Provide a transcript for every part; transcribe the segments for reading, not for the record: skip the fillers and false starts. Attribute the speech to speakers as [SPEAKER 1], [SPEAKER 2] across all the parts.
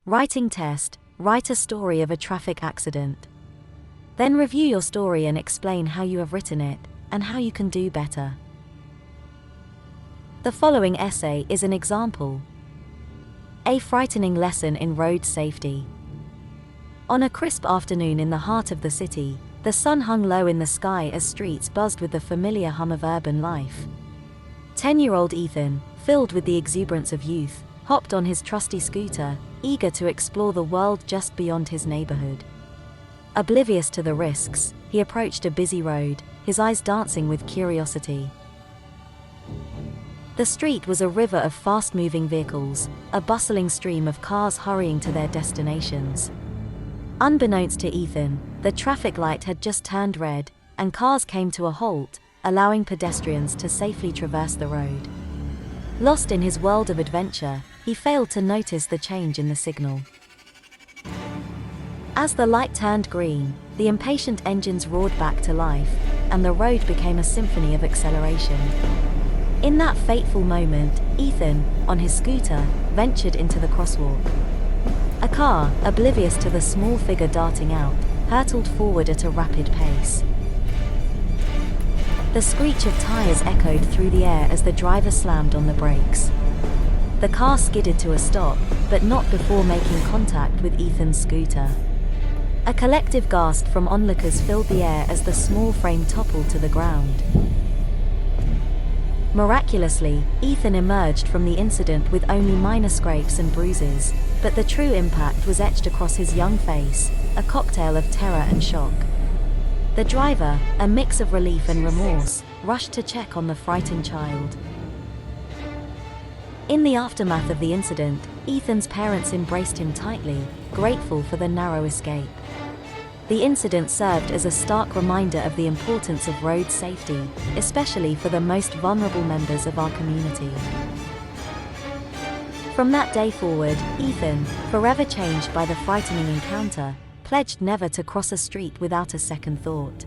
[SPEAKER 1] Writing test: write a story of a traffic accident. Then review your story and explain how you have written it, and how you can do better. The following essay is an example. A frightening lesson in road safety. On a crisp afternoon in the heart of the city, the sun hung low in the sky as streets buzzed with the familiar hum of urban life. 10-year-old Ethan, filled with the exuberance of youth, hopped on his trusty scooter, eager to explore the world just beyond his neighborhood. Oblivious to the risks, he approached a busy road, his eyes dancing with curiosity. The street was a river of fast-moving vehicles, a bustling stream of cars hurrying to their destinations. Unbeknownst to Ethan, the traffic light had just turned red, and cars came to a halt, allowing pedestrians to safely traverse the road. Lost in his world of adventure, he failed to notice the change in the signal. As the light turned green, the impatient engines roared back to life, and the road became a symphony of acceleration. In that fateful moment, Ethan, on his scooter, ventured into the crosswalk. A car, oblivious to the small figure darting out, hurtled forward at a rapid pace. The screech of tires echoed through the air as the driver slammed on the brakes. The car skidded to a stop, but not before making contact with Ethan's scooter. A collective gasp from onlookers filled the air as the small frame toppled to the ground. Miraculously, Ethan emerged from the incident with only minor scrapes and bruises, but the true impact was etched across his young face, a cocktail of terror and shock. The driver, a mix of relief and remorse, rushed to check on the frightened child. In the aftermath of the incident, Ethan's parents embraced him tightly, grateful for the narrow escape. The incident served as a stark reminder of the importance of road safety, especially for the most vulnerable members of our community. From that day forward, Ethan, forever changed by the frightening encounter, pledged never to cross a street without a second thought.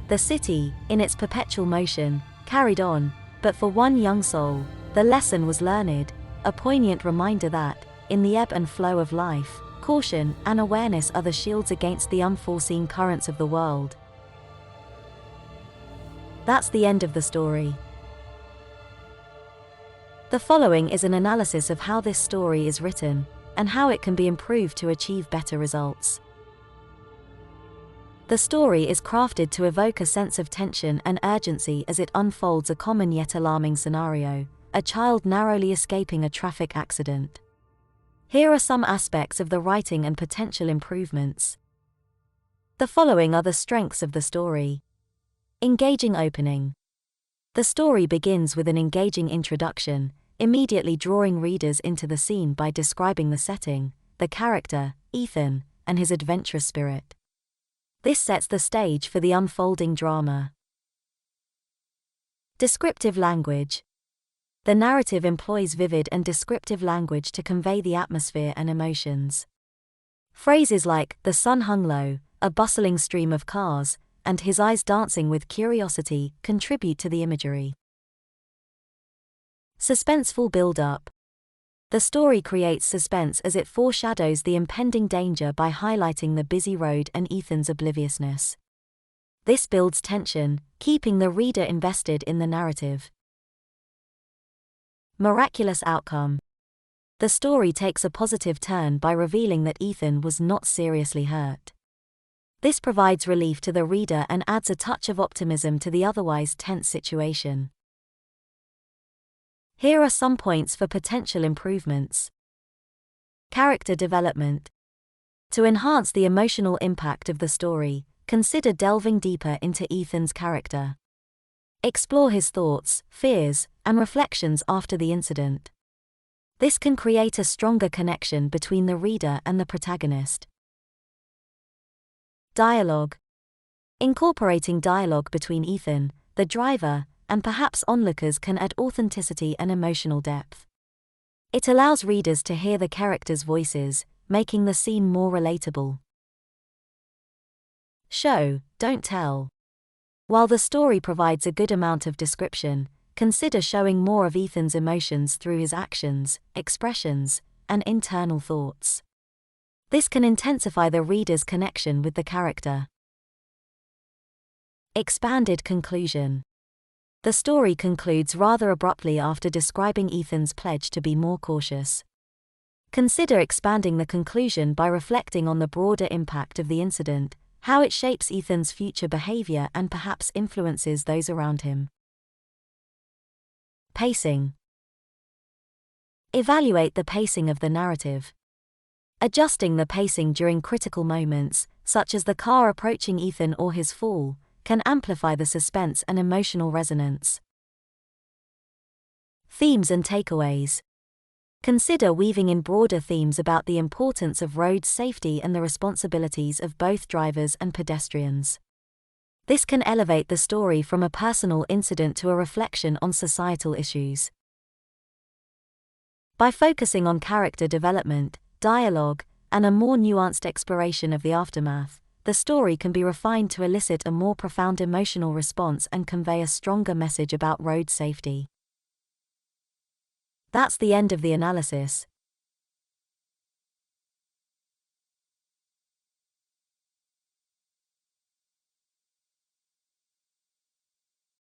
[SPEAKER 1] The city, in its perpetual motion, carried on, but for one young soul, the lesson was learned, a poignant reminder that, in the ebb and flow of life, caution and awareness are the shields against the unforeseen currents of the world. That's the end of the story. The following is an analysis of how this story is written, and how it can be improved to achieve better results. The story is crafted to evoke a sense of tension and urgency as it unfolds a common yet alarming scenario: a child narrowly escaping a traffic accident. Here are some aspects of the writing and potential improvements. The following are the strengths of the story. Engaging opening. The story begins with an engaging introduction, immediately drawing readers into the scene by describing the setting, the character, Ethan, and his adventurous spirit. This sets the stage for the unfolding drama. Descriptive language. The narrative employs vivid and descriptive language to convey the atmosphere and emotions. Phrases like, "the sun hung low," "a bustling stream of cars," and "his eyes dancing with curiosity" contribute to the imagery. Suspenseful build-up. The story creates suspense as it foreshadows the impending danger by highlighting the busy road and Ethan's obliviousness. This builds tension, keeping the reader invested in the narrative. Miraculous outcome. The story takes a positive turn by revealing that Ethan was not seriously hurt. This provides relief to the reader and adds a touch of optimism to the otherwise tense situation. Here are some points for potential improvements. Character development. To enhance the emotional impact of the story, consider delving deeper into Ethan's character. Explore his thoughts, fears, and reflections after the incident. This can create a stronger connection between the reader and the protagonist. Dialogue. Incorporating dialogue between Ethan, the driver, and perhaps onlookers can add authenticity and emotional depth. It allows readers to hear the characters' voices, making the scene more relatable. Show, don't tell. While the story provides a good amount of description, consider showing more of Ethan's emotions through his actions, expressions, and internal thoughts. This can intensify the reader's connection with the character. Expanded conclusion. The story concludes rather abruptly after describing Ethan's pledge to be more cautious. Consider expanding the conclusion by reflecting on the broader impact of the incident, how it shapes Ethan's future behavior and perhaps influences those around him. Pacing. Evaluate the pacing of the narrative. Adjusting the pacing during critical moments, such as the car approaching Ethan or his fall, can amplify the suspense and emotional resonance. Themes and takeaways. Consider weaving in broader themes about the importance of road safety and the responsibilities of both drivers and pedestrians. This can elevate the story from a personal incident to a reflection on societal issues. By focusing on character development, dialogue, and a more nuanced exploration of the aftermath, the story can be refined to elicit a more profound emotional response and convey a stronger message about road safety. That's the end of the analysis.